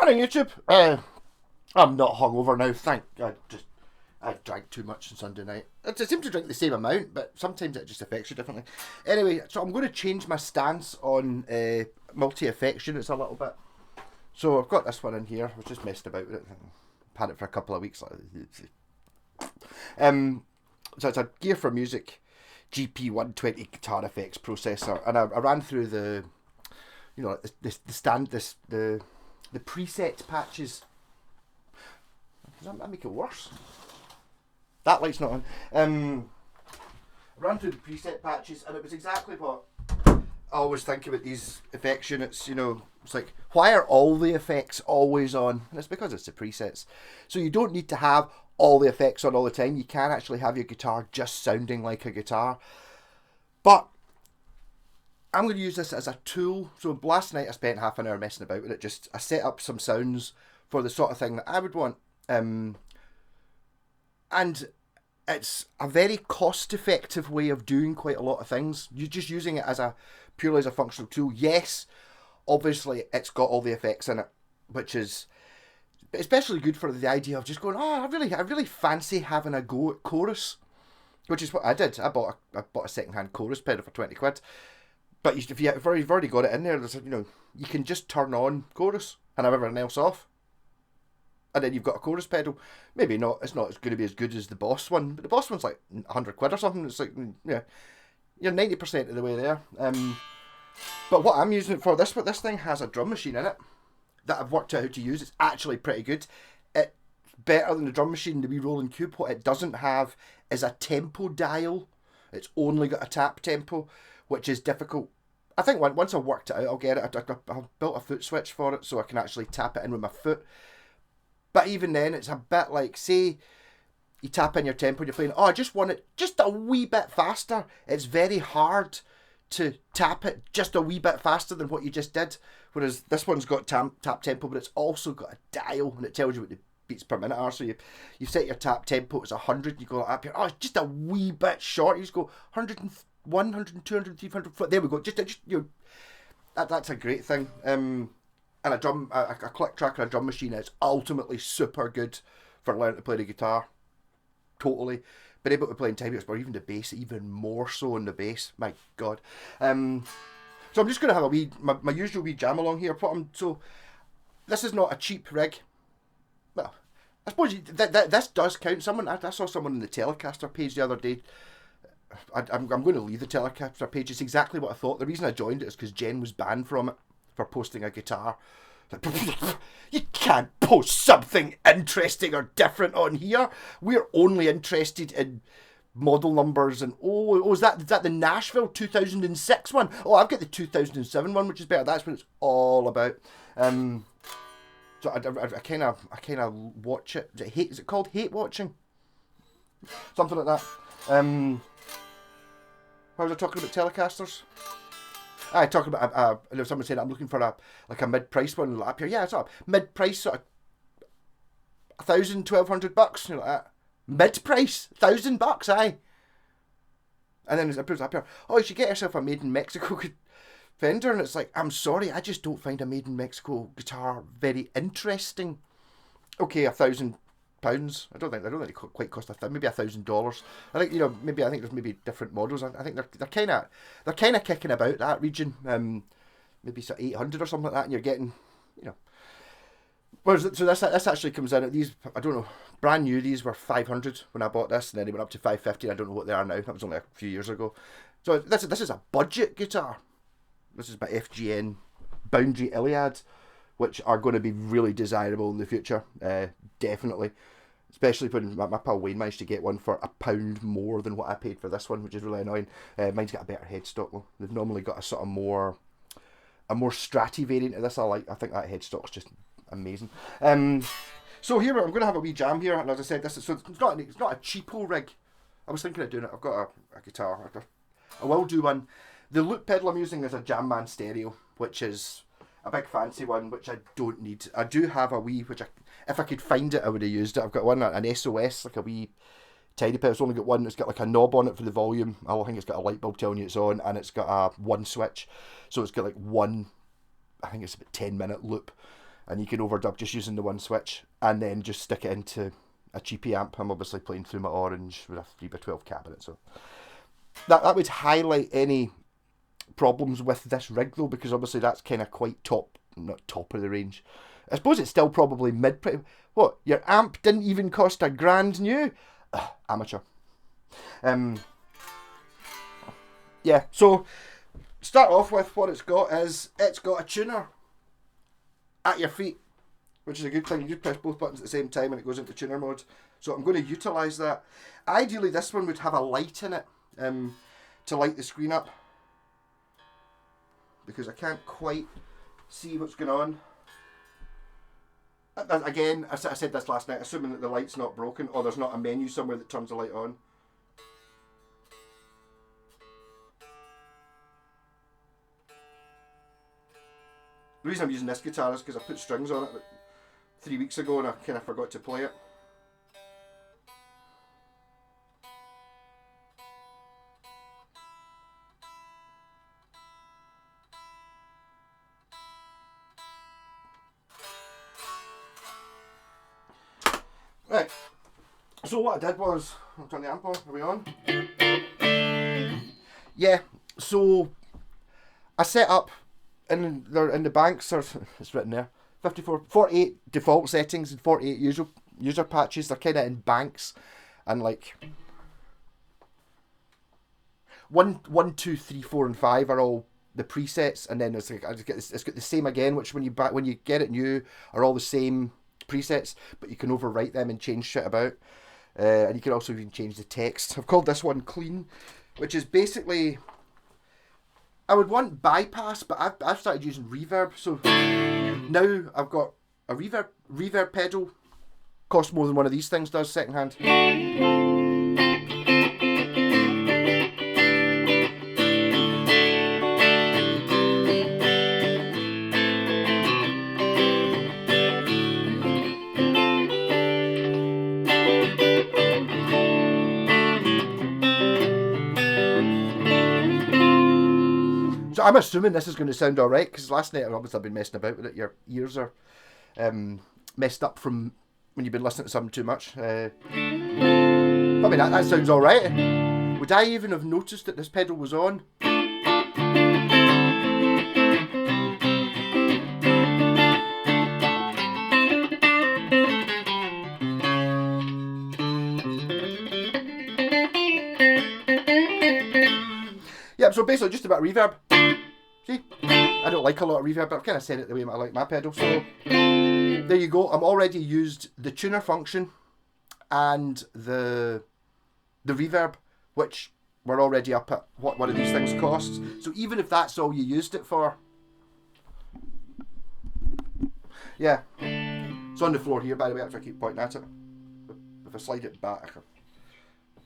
Morning, YouTube. I'm not hungover now. I drank too much on Sunday night. I seem to drink the same amount, but sometimes it just affects you differently. Anyway, so I'm going to change my stance on multi-effects units a little bit. So I've got this one in here. I was just messed about with it. I've had it for a couple of weeks. So it's a Gear for Music GP120 guitar effects processor, and I ran through the, the preset patches. Does that make it worse? That light's not on. I ran through the preset patches, and it was exactly what I always think about these effects units. It's like, why are all the effects always on? And it's because it's the presets. So you don't need to have all the effects on all the time. You can actually have your guitar just sounding like a guitar. But I'm going to use this as a tool. So last night I spent half an hour messing about with it. I set up some sounds for the sort of thing that I would want. And it's a very cost-effective way of doing quite a lot of things. You're just using it purely as a functional tool. Yes, obviously it's got all the effects in it, which is especially good for the idea of just going, I really fancy having a go at chorus, which is what I did. I bought a second-hand chorus pedal for 20 quid. But if you've already got it in there, you can just turn on chorus and have everything else off. And then you've got a chorus pedal. Maybe not. It's not going to be as good as the Boss one, but the Boss one's like 100 quid or something. It's like, yeah, you're 90% of the way there. But what I'm using it for, this thing has a drum machine in it that I've worked out how to use. It's actually pretty good. It's better than the drum machine, the wee rolling cube. What it doesn't have is a tempo dial. It's only got a tap tempo, which is difficult. I think once I've worked it out, I'll get it. I've built a foot switch for it, so I can actually tap it in with my foot. But even then, it's a bit like, say, you tap in your tempo, you're playing, I just want it just a wee bit faster. It's very hard to tap it just a wee bit faster than what you just did. Whereas this one's got tap tempo, but it's also got a dial, and it tells you what the beats per minute are. So you set your tap tempo as 100, you go up here, it's just a wee bit short. You just go 101, 102, 103, 104. There we go. That's a great thing. And a click track and a drum machine is ultimately super good for learning to play the guitar. Totally. Been able to play in time or even the bass, even more so in the bass. My God. So I'm just going to have my usual wee jam along here. So this is not a cheap rig. Well, I suppose this does count. I saw someone in the Telecaster page the other day. I'm going to leave the Telecaster page. It's exactly what I thought. The reason I joined it is because Jen was banned from it for posting a guitar. You can't post something interesting or different on here. We're only interested in model numbers and is that the Nashville 2006 one? I've got the 2007 one, which is better. That's what it's all about. So I kind of watch it. Is it called hate watching? Something like that. How was I talking about Telecasters? I talking about someone saying I'm looking for a mid-price one up here. Yeah, it's up mid-price, sort of $1,000, $1,200, like that. Mid-price, $1,000, aye. And then it appears up here. You should get yourself a made in Mexico Fender, and it's like, I'm sorry, I just don't find a made in Mexico guitar very interesting. Okay, £1,000. I don't think they quite cost maybe $1,000. I think I think there's maybe different models. I think they're kind of kicking about that region. Maybe sort of 800 or something like that, and you're getting Whereas so this actually comes in at these. I don't know, brand new. These were 500 when I bought this, and then they went up to 550. I don't know what they are now. That was only a few years ago. So this is a budget guitar. This is my FGN Boundary Iliad, which are going to be really desirable in the future, definitely. Especially when my pal Wayne managed to get one for £1 more than what I paid for this one, which is really annoying. Mine's got a better headstock though. They've normally got a more stratty variant of this. I think that headstock's just amazing. So here I'm going to have a wee jam here, and as I said, it's not a cheapo rig. I was thinking of doing it. I've got a guitar. I will do one. The loop pedal I'm using is a Jamman stereo, which is a big fancy one, which I don't need. I do have a wee, which if I could find it, I would have used it. I've got one, an SOS, like a wee tiny pedal. It's only got one. It's got like a knob on it for the volume. I think it's got a light bulb telling you it's on, and it's got a one switch. So it's got like one, I think it's about 10-minute loop. and you can overdub just using the one switch, and then just stick it into a cheapy amp. I'm obviously playing through my Orange with a 3x12 cabinet, so that would highlight any problems with this rig though, because obviously that's kind of quite not top of the range. I suppose it's still probably mid. What, your amp didn't even cost $1,000 new? Ugh, amateur. Yeah, so start off with what it's got is it's got a tuner at your feet, which is a good thing. You just press both buttons at the same time and it goes into tuner mode. So I'm going to utilise that. Ideally this one would have a light in it to light the screen up, because I can't quite see what's going on. Again, I said this last night, assuming that the light's not broken or there's not a menu somewhere that turns the light on. The reason I'm using this guitar is because I put strings on it 3 weeks ago and I kind of forgot to play it. Right, so what I did was, I'll turn the amp on, are we on? Yeah, so I set up in the banks, or it's written there, 48 default settings and 48 user patches. They're kind of in banks, and like 1, 2, 3, 4, and 5 are all the presets, and then it's got the same again, which when you get it new are all the same presets, but you can overwrite them and change shit about, and you can also even change the text. I've called this one clean, which is basically, I would want bypass, but I've started using reverb, so now I've got a reverb pedal. Costs more than one of these things does secondhand. So I'm assuming this is going to sound alright, because last night I've been messing about with it. Your ears are messed up from when you've been listening to something too much. I mean, that sounds alright. Would I even have noticed that this pedal was on? Yep, so basically just about reverb. See? I don't like a lot of reverb, but I've kind of said it the way I like my pedal. So there you go. I'm already used the tuner function and the reverb, which we're already up at what one of these things costs. So even if that's all you used it for, yeah. It's on the floor here, by the way, after I keep pointing at it. If I slide it back,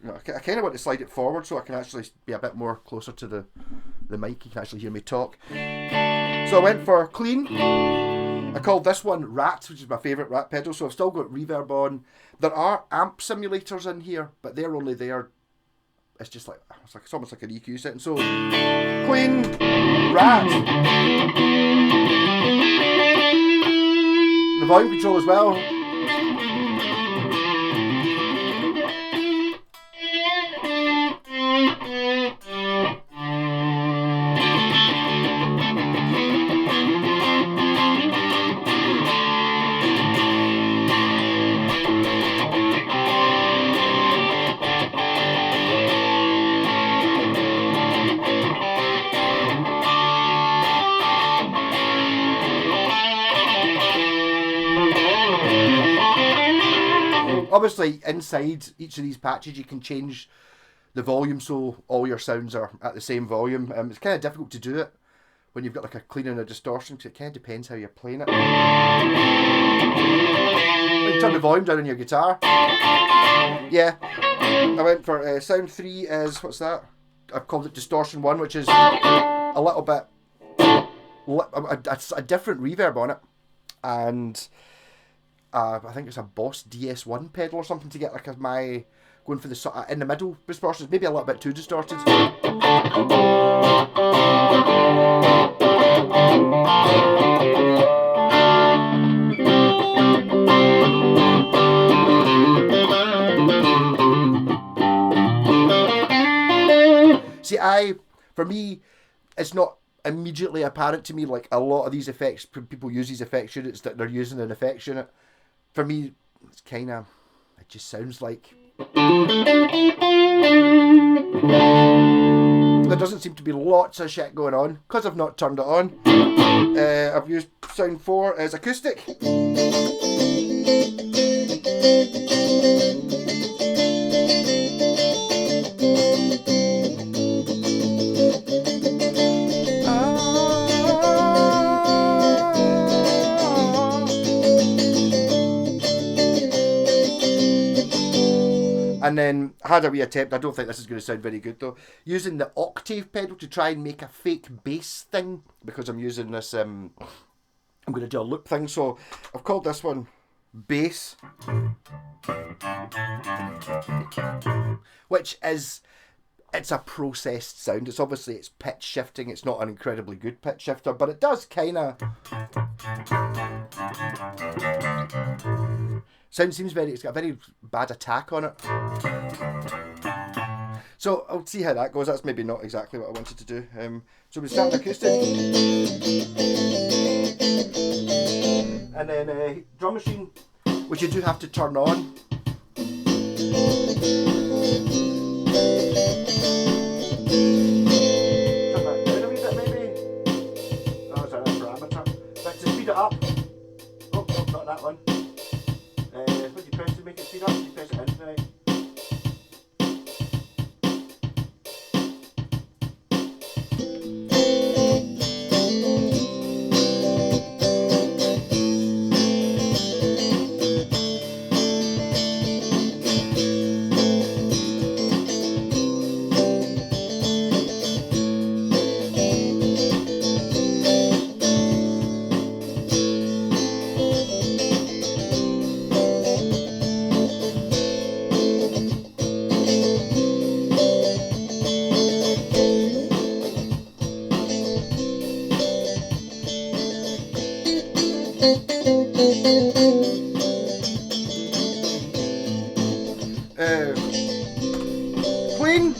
I kind of want to slide it forward so I can actually be a bit more closer to the mic. You can actually hear me talk. So I went for clean. I called this one Rat, which is my favourite Rat pedal. So I've still got reverb on. There are amp simulators in here, but they're only there. It's just like, it's almost like an EQ setting. So clean Rat. The volume control as well. Obviously, inside each of these patches, you can change the volume so all your sounds are at the same volume. It's kind of difficult to do it when you've got like a clean and a distortion, because it kind of depends how you're playing it. You turn the volume down on your guitar. Yeah, I went for sound 3 is, what's that? I've called it distortion 1, which is a little bit, a different reverb on it. And I think it's a Boss DS1 pedal or something to get like my going for the in the middle distortions, maybe a little bit too distorted. For me, it's not immediately apparent to me like a lot of these effects, people use these effects units that they're using an effects unit. For me, it's kind of, it just sounds like. There doesn't seem to be lots of shit going on because I've not turned it on. I've used Sound 4 as acoustic. And then I had a wee attempt, I don't think this is going to sound very good though, using the octave pedal to try and make a fake bass thing, because I'm using this, I'm going to do a loop thing, so I've called this one Bass, which is, it's a processed sound. It's obviously, it's pitch shifting, it's not an incredibly good pitch shifter, but it does kind of... Sound seems very, it's got a very bad attack on it. So I'll see how that goes. That's maybe not exactly what I wanted to do. So we start with acoustic. And then drum machine, which you do have to turn on. Turn that down a wee bit maybe. Oh, there's a parameter. But to speed it up. Oh, no, not that one. What do you press to make it speed up? You press it in, right? Clean.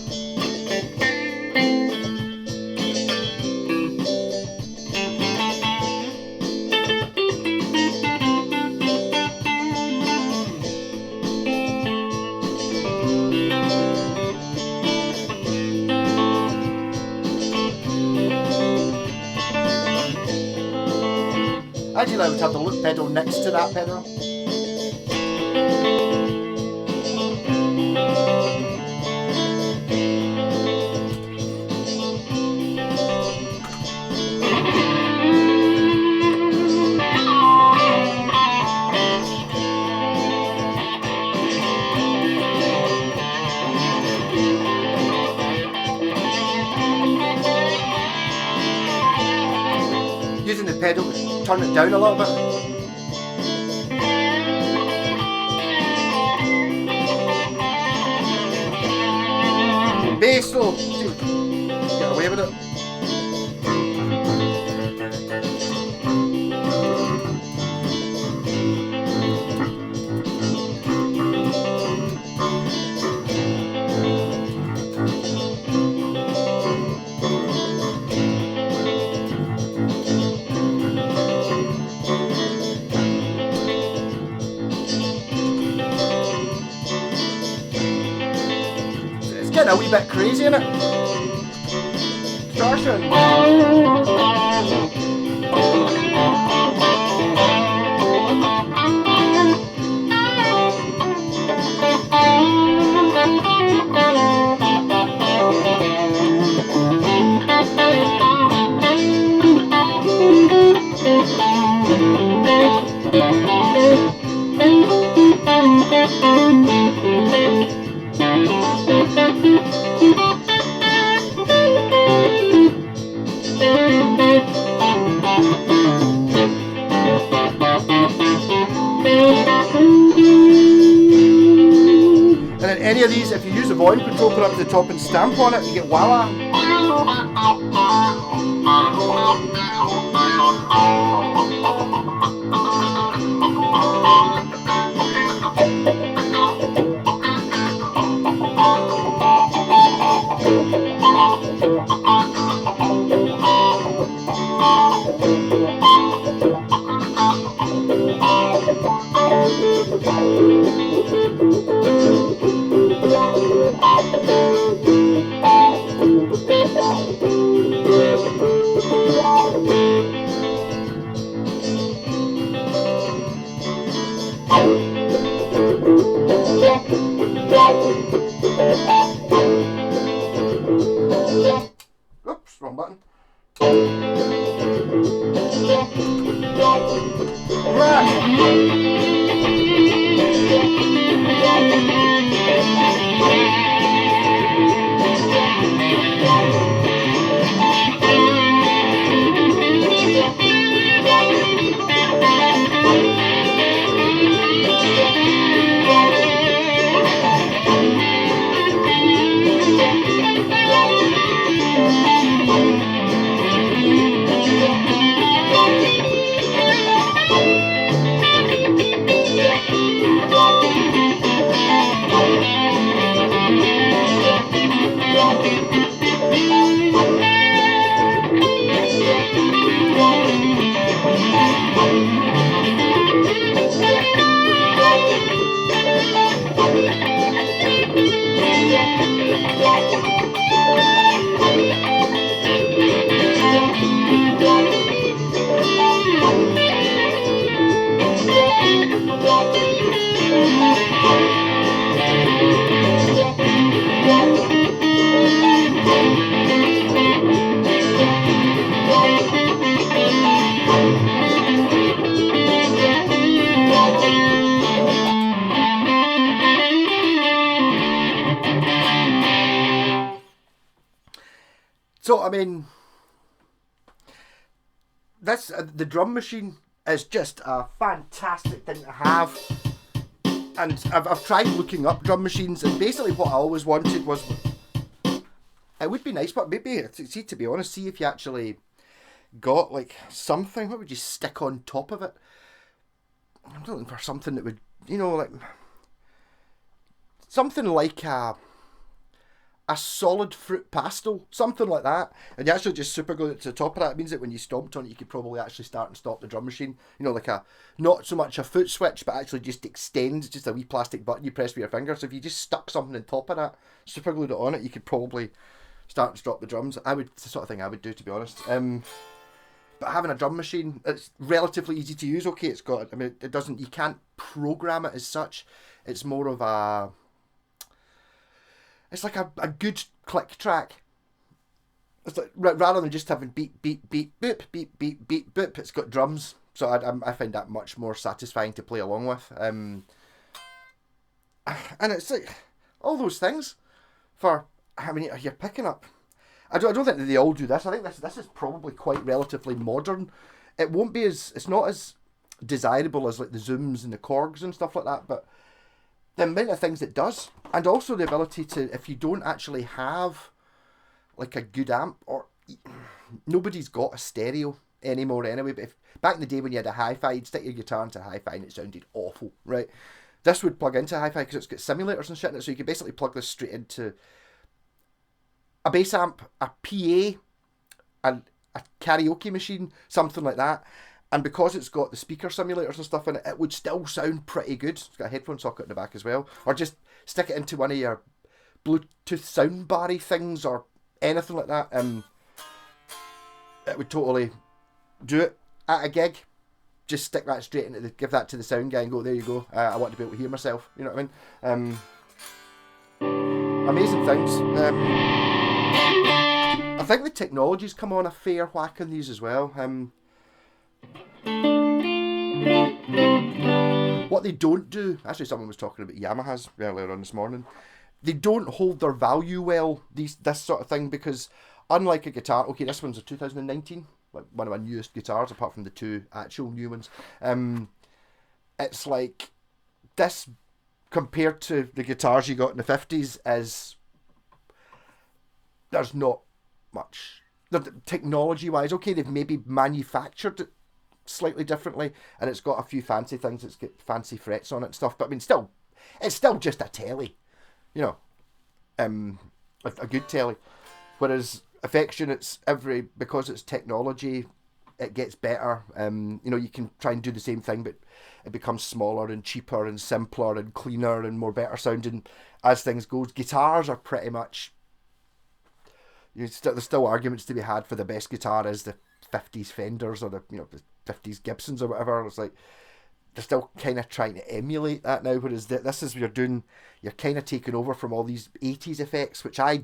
Ideally I would have the loop pedal next to that pedal. Using the pedal to turn it down a little bit. Bass though, get away with it. Getting a wee bit crazy in it. Distortion. Any of these, if you use the volume control, put up to the top and stamp on it, you get wah-wah. So I mean, this the drum machine is just a fantastic thing to have. And I've tried looking up drum machines, and basically what I always wanted was, it would be nice, but maybe, see, to be honest, see if you actually got like something. What would you stick on top of it? I'm looking for something that would, you know, like something like a solid fruit pastel, something like that, and you actually just super glue it to the top of that. It means that when you stomped on it, you could probably actually start and stop the drum machine. You know, like a, not so much a foot switch, but actually just extends, just a wee plastic button you press with your finger. So if you just stuck something on top of that, super glued it on it, you could probably start and stop the drums. It's the sort of thing I would do, to be honest. But having a drum machine, it's relatively easy to use. Okay, it's got, I mean, it doesn't, you can't program it as such. It's more of a, it's like a good click track. It's like, rather than just having beep, beep, beep, boop, beep, beep, beep, boop, it's got drums. So I find that much more satisfying to play along with. And it's like all those things for, I mean, you're picking up. I don't think that they all do this. I think this is probably quite relatively modern. It won't be as, it's not as desirable as like the Zooms and the Korgs and stuff like that, but the amount of things it does, and also the ability to, if you don't actually have like a good amp, or nobody's got a stereo anymore anyway, but if back in the day when you had a hi-fi, you'd stick your guitar into hi-fi and it sounded awful, right? This would plug into hi-fi because it's got simulators and shit in it, so you could basically plug this straight into a bass amp, a PA, and a karaoke machine, something like that. And because it's got the speaker simulators and stuff in it, it would still sound pretty good. It's got a headphone socket in the back as well. Or just stick it into one of your Bluetooth soundbar things or anything like that. It would totally do it at a gig. Just stick that straight into give that to the sound guy and go, there you go. I want to be able to hear myself. You know what I mean? Amazing things. I think the technology's come on a fair whack on these as well. What they don't do, actually someone was talking about Yamahas earlier on this morning, they don't hold their value well, this sort of thing, because unlike a guitar, okay, this one's a 2019, like one of my newest guitars apart from the two actual new ones, it's like this compared to the guitars you got in the 50s is, there's not much technology wise. Okay, they've maybe manufactured it slightly differently, and it's got a few fancy things. It's got fancy frets on it and stuff. But I mean, it's still just a telly, you know, a good telly. Whereas Affection, because it's technology, it gets better. You know, you can try and do the same thing, but it becomes smaller and cheaper and simpler and cleaner and more better sounding as things goes. Guitars are pretty much, there's still arguments to be had for the best guitar is the 50s Fenders or the 50s Gibsons or whatever. It's like they're still kind of trying to emulate that now, whereas this is what you're kind of taking over from all these 80s effects, which I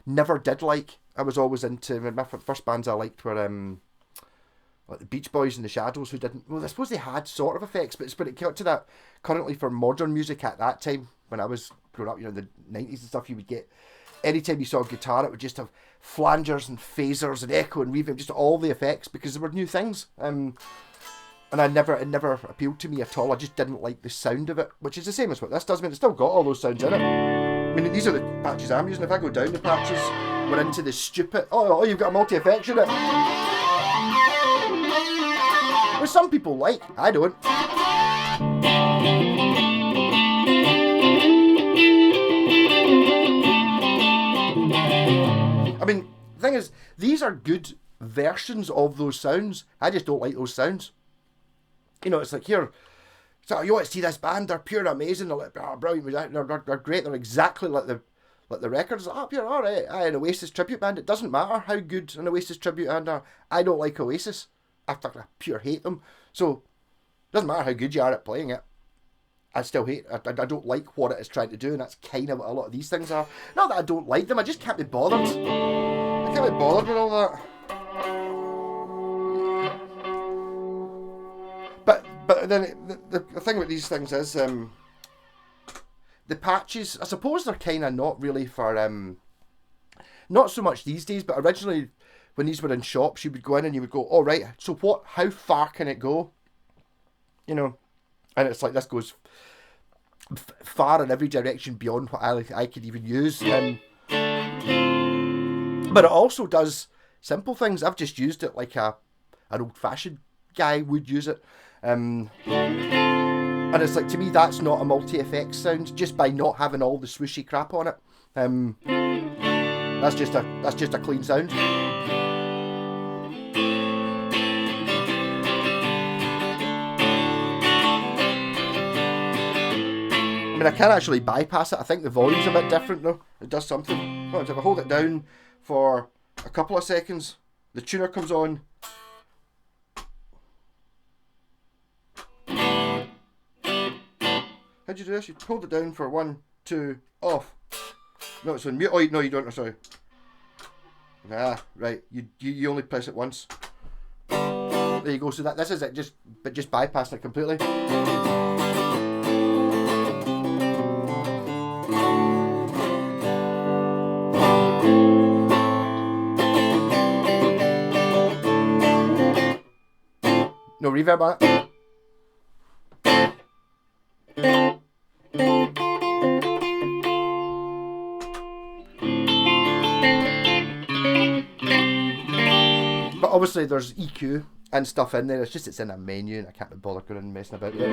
never did like. I was always into, my first bands I liked were like the Beach Boys and the Shadows, who didn't. Well, I suppose they had sort of effects, but it got to that currently for modern music at that time when I was growing up, in the 90s and stuff. You would get anytime you saw a guitar, it would just have flangers and phasers and echo and reverb, just all the effects because there were new things. And it never appealed to me at all. I just didn't like the sound of it, which is the same as what this does. I mean, it's still got all those sounds in it. I mean, these are the patches I'm using. If I go down the patches, we're into the stupid, oh, you've got a multi-effects unit. Which some people like, I don't. I mean, the thing is, these are good versions of those sounds. I just don't like those sounds. It's like, here, so you want to see this band, they're pure amazing, they're like, brilliant, they're great, they're exactly like the records. Pure, alright, an Oasis tribute band. It doesn't matter how good an Oasis tribute band are. I don't like Oasis. I pure hate them. So, it doesn't matter how good you are at playing it. I still hate it. I don't like what it is trying to do, and that's kind of what a lot of these things are. Not that I don't like them, I just can't be bothered. I can't be bothered with all that. But then the thing with these things is the patches, I suppose they're kind of not really for not so much these days, but originally when these were in shops, you would go in and you would go, all right, so how far can it go? And it's like, this goes far in every direction beyond what I could even use. But it also does simple things. I've just used it like an old-fashioned guy would use it. And it's like, to me, that's not a multi-effects sound, just by not having all the swooshy crap on it. That's just a clean sound. I mean, I can actually bypass it. I think the volume's a bit different though. It does something. If I hold it down for a couple of seconds, the tuner comes on. How'd you do this? You hold it down for 1, 2, off. No, it's on mute. Oh, no, you don't. Sorry. Right. You only press it once. There you go. So this is it. Just bypassing it completely. No reverb on it. But obviously there's EQ and stuff in there. It's in a menu and I can't be bothered going and messing about with it.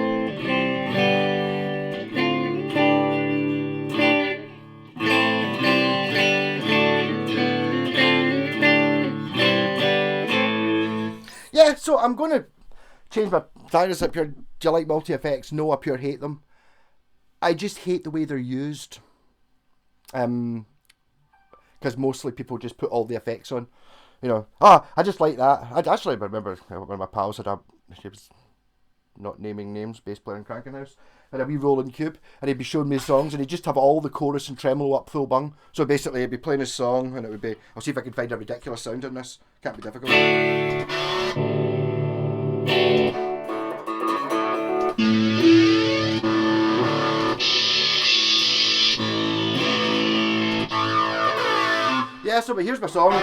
Yeah, so I'm going to change my tires up here. Do you like multi-effects? No, I pure hate them. I just hate the way they're used. Because mostly people just put all the effects on. I just like that. I actually remember one of my pals had she was not naming names, bass player in Cranking House, had a wee rolling cube, and he'd be showing me songs, and he'd just have all the chorus and tremolo up full bung. So basically, he'd be playing his song, and it would be, I'll see if I can find a ridiculous sound in this. Can't be difficult. Yeah, so but here's my song.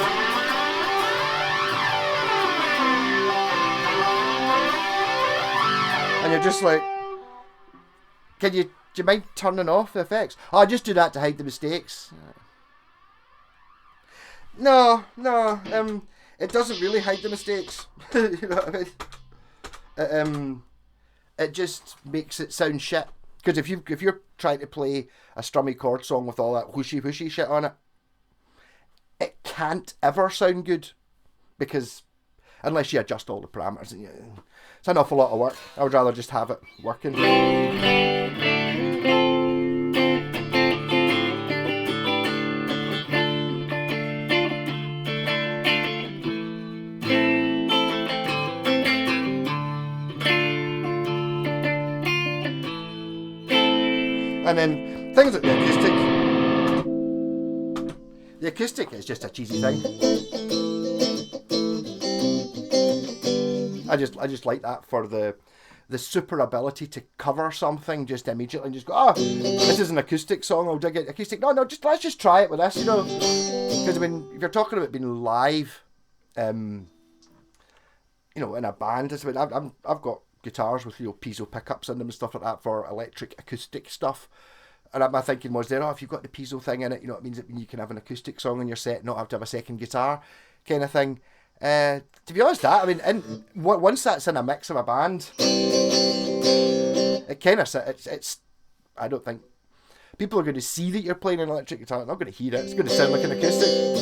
And you're just like, do you mind turning off the effects? Oh, I just do that to hide the mistakes. No, it doesn't really hide the mistakes. You know what I mean? It just makes it sound shit. Because if you're trying to play a strummy chord song with all that whooshy shit on it, it can't ever sound good, because unless you adjust all the parameters, and it's an awful lot of work. I would rather just have it working. And then things like the acoustic. The acoustic is just a cheesy thing. I just like that for the super ability to cover something just immediately and just go, oh, this is an acoustic song, I'll dig it. Acoustic, no, let's just try it with this, you know. Because I mean, if you're talking about being live, you know, in a band, it's about, I've got guitars with, you know, piezo pickups in them and stuff like that for electric acoustic stuff. And my thinking was there, if you've got the piezo thing in it, you know, it means that you can have an acoustic song in your set, not have to have a second guitar kind of thing. To be honest, once that's in a mix of a band, it kind of it's. I don't think people are going to see that you're playing an electric guitar. They're not going to hear it. It's going to sound like an acoustic.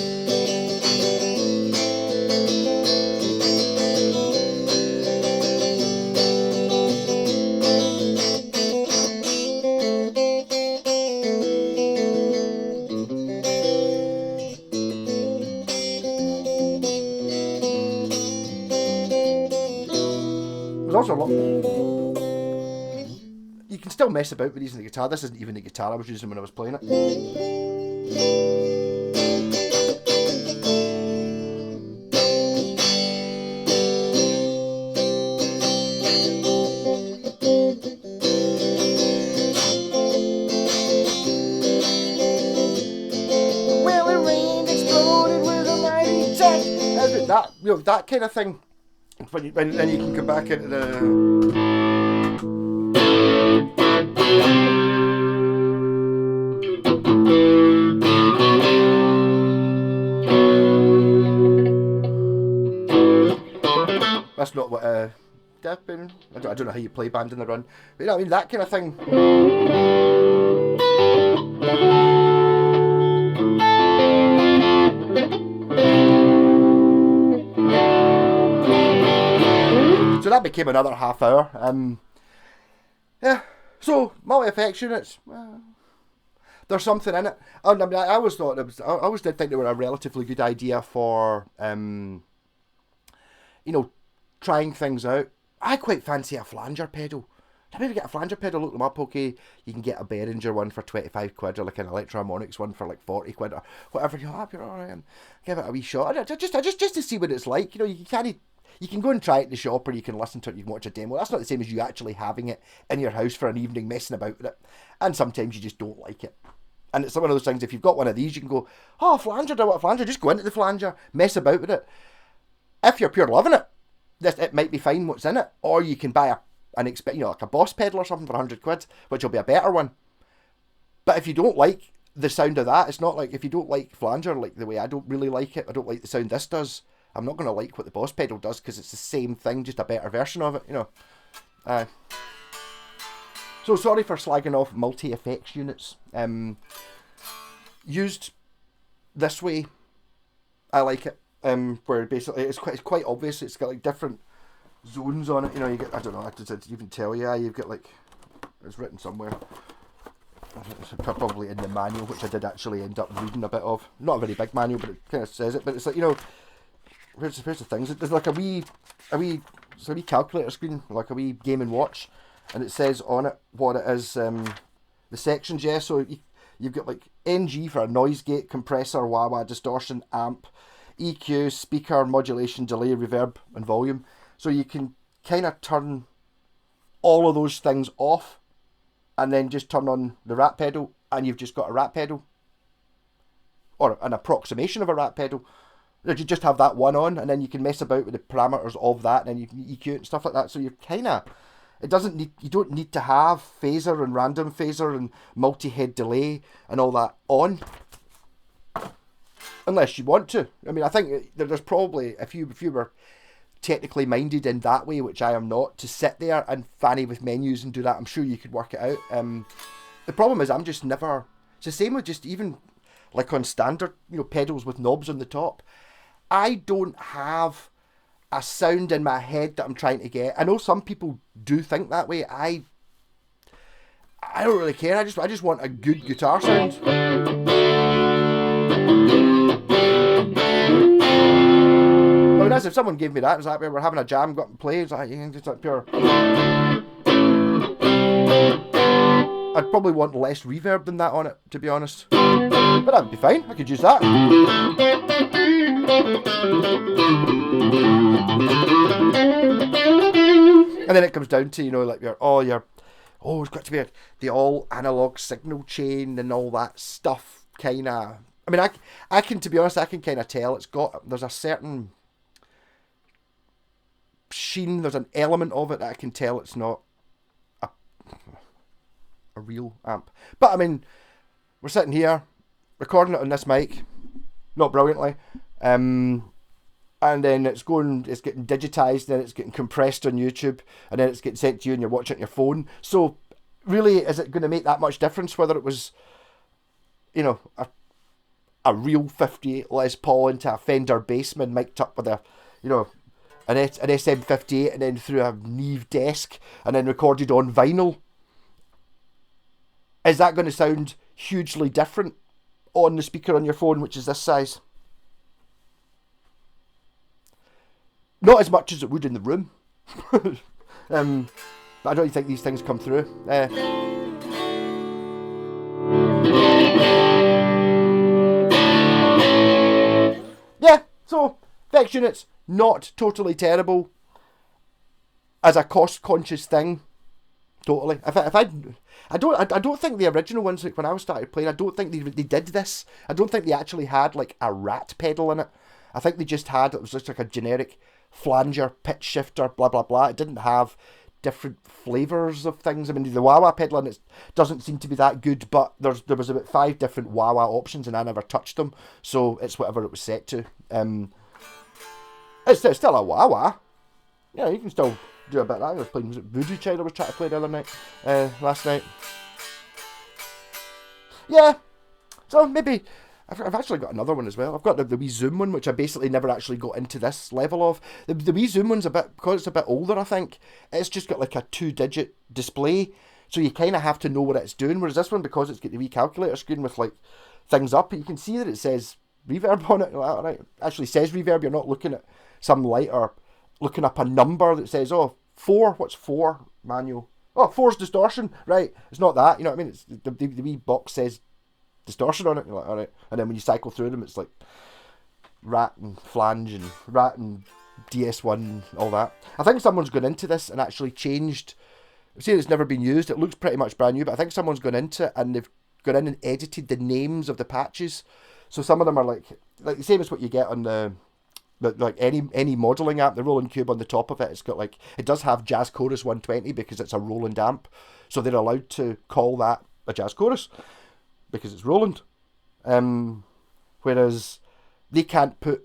There's also a lot. You can still mess about with using the guitar. This isn't even the guitar I was using when I was playing it. Well, it rained, exploded with a mighty touch. That, you know, that kind of thing. Then you can come back into the... That's not what I don't know how you play band in the run, but you know what I mean, that kind of thing. So that became another half hour. Yeah. So multi-effects units. There's something in it. I mean, I always thought it was. I always did think they were a relatively good idea for, you know, trying things out. I quite fancy a flanger pedal. If you get a flanger pedal, look them up. Okay, you can get a Behringer one for 25 quid, or like an Electro-Harmonix one for like 40 quid, or whatever. You're happy, all right, and give it a wee shot. Just to see what it's like. You know, you can go and try it in the shop, or you can listen to it, you can watch a demo. That's not the same as you actually having it in your house for an evening, messing about with it. And sometimes you just don't like it. And it's one of those things, if you've got one of these, you can go, oh, flanger, do I want a flanger? Just go into the flanger, mess about with it. If you're pure loving it, it might be fine what's in it. Or you can buy like a Boss pedal or something for 100 quid, which will be a better one. But if you don't like the sound of that, it's not like, if you don't like flanger, like the way I don't really like it, I don't like the sound this does, I'm not going to like what the Boss pedal does, because it's the same thing, just a better version of it, you know. So sorry for slagging off multi-effects units. Used this way, I like it. Where basically it's quite obvious. It's got like different zones on it. You know, you get, I don't know, I did even tell you. You've got like, it's written somewhere. It's probably in the manual, which I did actually end up reading a bit of. Not a very big manual, but it kind of says it. But it's like, you know, here's the things. There's like a wee calculator screen, like a wee Game & Watch, and it says on it what it is. The sections, yeah. So you've got like NG for a noise gate, compressor, wah-wah, distortion, amp, EQ, speaker, modulation, delay, reverb, and volume. So you can kind of turn all of those things off, and then just turn on the rat pedal, and you've just got a rat pedal, or an approximation of a rat pedal. You just have that one on, and then you can mess about with the parameters of that, and then you can EQ it and stuff like that. So you're kind of, you don't need to have phaser and random phaser and multi-head delay and all that on, unless you want to. I mean, I think there's probably, if you were technically minded in that way, which I am not, to sit there and fanny with menus and do that, I'm sure you could work it out. The problem is I'm just never, it's the same with just even like on standard, you know, pedals with knobs on the top. I don't have a sound in my head that I'm trying to get. I know some people do think that way. I don't really care. I just want a good guitar sound. I mean, as if someone gave me that, it's like we're having a jam, got to play, it's like, it's like pure. I'd probably want less reverb than that on it, to be honest. But that would be fine, I could use that. And then it comes down to, you know, like it's got to be the all analog signal chain and all that stuff. Kind of. I mean, I can, to be honest, I can kind of tell there's a certain sheen. There's an element of it that I can tell it's not a real amp. But I mean, we're sitting here recording it on this mic, not brilliantly, and then it's getting digitized, then it's getting compressed on YouTube, and then it's getting sent to you and you're watching it on your phone. So really, is it going to make that much difference whether it was, you know, a real 58 Les Paul into a Fender Bassman mic'd up with a, you know, an SM58 and then through a Neve desk and then recorded on vinyl? Is that going to sound hugely different on the speaker on your phone, which is this size? Not as much as it would in the room. But I don't think these things come through. Yeah, so Vex units, not totally terrible as a cost-conscious thing. Totally. I don't think the original ones, like when I started playing, I don't think they did this. I don't think they actually had like a rat pedal in it. I think they just it was just like a generic flanger, pitch shifter, blah blah blah. It didn't have different flavours of things. I mean, the wah-wah pedal in it doesn't seem to be that good, but there was about 5 different wah-wah options and I never touched them, so it's whatever it was set to. It's still a wah-wah. Yeah, you can still do a bit of that. I was playing Voodoo Child I was trying to play the other night, last night. Yeah, so maybe I've actually got another one as well. I've got the wee Zoom one, which I basically never actually got into this level of. The wee Zoom one's because it's a bit older, I think, it's just got like a 2-digit display, so you kind of have to know what it's doing, whereas this one, because it's got the wee calculator screen with like things up, you can see that it says reverb on it. Right? It actually says reverb. You're not looking at some light or looking up a number that says, 4, what's 4 manual? 4's distortion, right? It's not that, you know what I mean? It's the wee box says distortion on it. You're like, all right. And then when you cycle through them, it's like rat and flange and rat and DS1 and all that. I think someone's gone into this and actually changed. I'm saying it's never been used. It looks pretty much brand new, but I think someone's gone into it and they've gone in and edited the names of the patches. So some of them are like the same as what you get on the like any modelling amp, the Roland Cube on the top of it, it's got like, it does have Jazz Chorus 120 because it's a Roland amp, so they're allowed to call that a Jazz Chorus because it's Roland. Whereas they can't put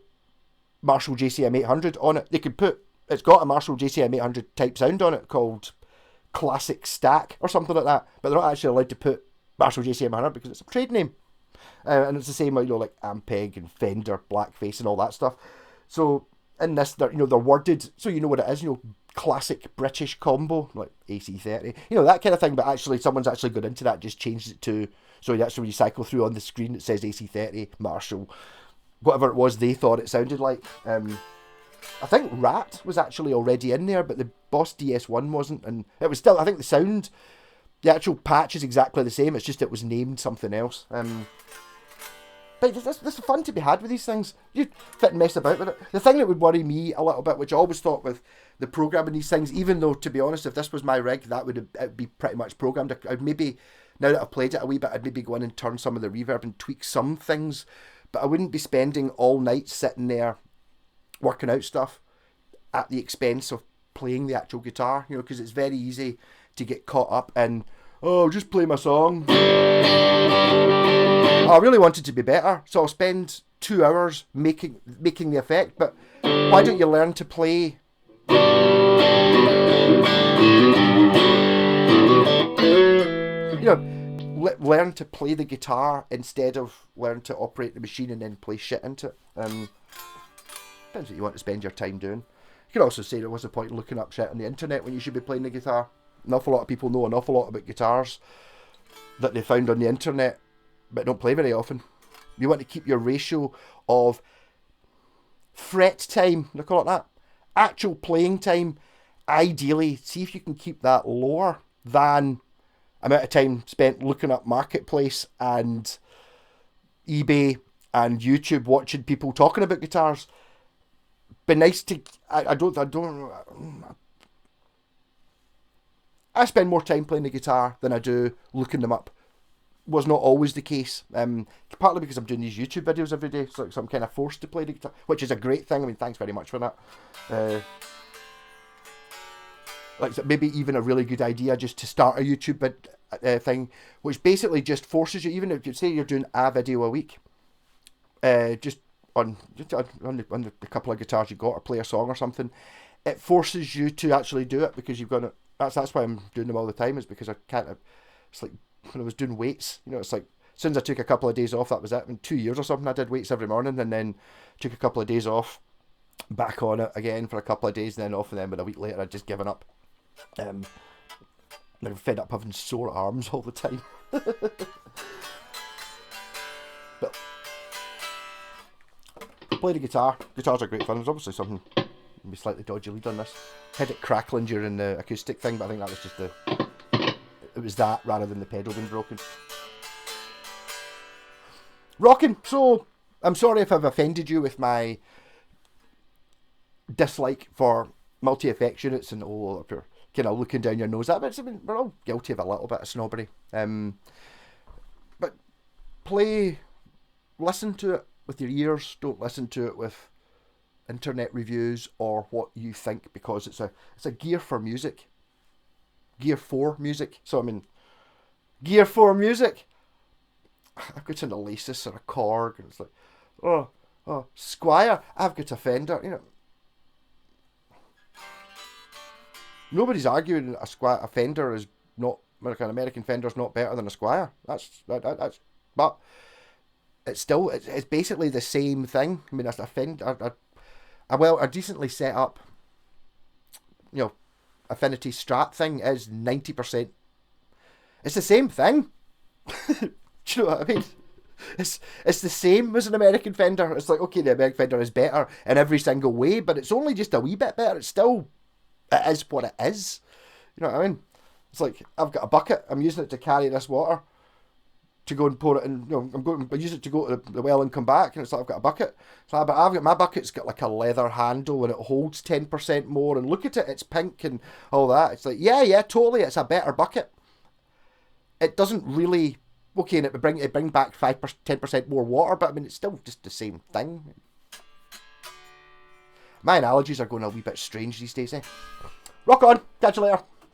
Marshall JCM 800 on it. They could put, it's got a Marshall JCM 800 type sound on it called Classic Stack or something like that, but they're not actually allowed to put Marshall JCM 800 because it's a trade name. And it's the same, you know, like Ampeg and Fender, Blackface and all that stuff. So in this, they're worded so you know what it is, classic British combo, like AC30, that kind of thing, but actually someone's actually got into that, just changed it to, so that's when you cycle through on the screen, it says AC30, Marshall, whatever it was they thought it sounded like. I think Rat was actually already in there, but the Boss DS1 wasn't, and it was still, I think the actual patch is exactly the same, it's just it was named something else. But there's fun to be had with these things. You fit and mess about with it. The thing that would worry me a little bit, which I always thought with the programming these things, even though, to be honest, if this was my rig, it'd be pretty much programmed. I'd maybe, now that I've played it a wee bit, I'd maybe go in and turn some of the reverb and tweak some things, but I wouldn't be spending all night sitting there working out stuff at the expense of playing the actual guitar, because it's very easy to get caught up in, just play my song. I really want it to be better, so I'll spend 2 hours making the effect, but why don't you learn to play? Learn to play the guitar instead of learn to operate the machine and then play shit into it. Depends what you want to spend your time doing. You can also say, what's the point in looking up shit on the internet when you should be playing the guitar? An awful lot of people know an awful lot about guitars that they found on the internet, but don't play very often. You want to keep your ratio of fret time, they call it that, actual playing time, ideally, see if you can keep that lower than amount of time spent looking up Marketplace and eBay and YouTube watching people talking about guitars. Be nice to, I don't I spend more time playing the guitar than I do looking them up. Was not always the case. Partly because I'm doing these YouTube videos every day, so I'm kind of forced to play the guitar, which is a great thing. I mean, thanks very much for that. Like maybe even a really good idea just to start a YouTube thing, which basically just forces you, even if you say you're doing a video a week, just on the couple of guitars you got, or play a song or something, it forces you to actually do it, because you've got to. That's why I'm doing them all the time, is because I can't. It's like when I was doing weights, it's like, as soon as I took a couple of days off, that was it. In 2 years or something, I did weights every morning, and then took a couple of days off, back on it again for a couple of days, and then off, and then a week later I'd just given up. I'm fed up having sore arms all the time. But play the guitar. Guitars are great fun. There's obviously something maybe slightly dodgy lead on this. Had it crackling during the acoustic thing, but I think that was just it was that rather than the pedal being broken. Rocking. So I'm sorry if I've offended you with my dislike for multi-effects units and all of your kind of looking down your nose at it. I mean, we're all guilty of a little bit of snobbery. But listen to it with your ears. Don't listen to it with internet reviews or what you think, because it's a gear for music. Gear for music. So I mean, gear for music. I've got an Oasis or a Korg, and it's like, oh, Squire. I've got a Fender. Nobody's arguing a Fender is not, like an American Fender's not better than a Squire. That's but it's still, it's basically the same thing. I mean, that's a Fender, a decently set up, Affinity Strat thing is 90%. It's the same thing. Do you know what I mean? It's the same as an American Fender. It's like, okay, the American Fender is better in every single way, but it's only just a wee bit better. It is what it is. You know what I mean? It's like, I've got a bucket. I'm using it to carry this water to go and pour it in. I use it to go to the well and come back, and it's like, I've got a bucket. So, but I've got my bucket's got like a leather handle, and it holds 10% more. And look at it, it's pink and all that. It's like, yeah, totally, it's a better bucket. It doesn't really. Okay, and it bring back 10% more water, but I mean, it's still just the same thing. My analogies are going a wee bit strange these days, eh? Rock on, catch you later.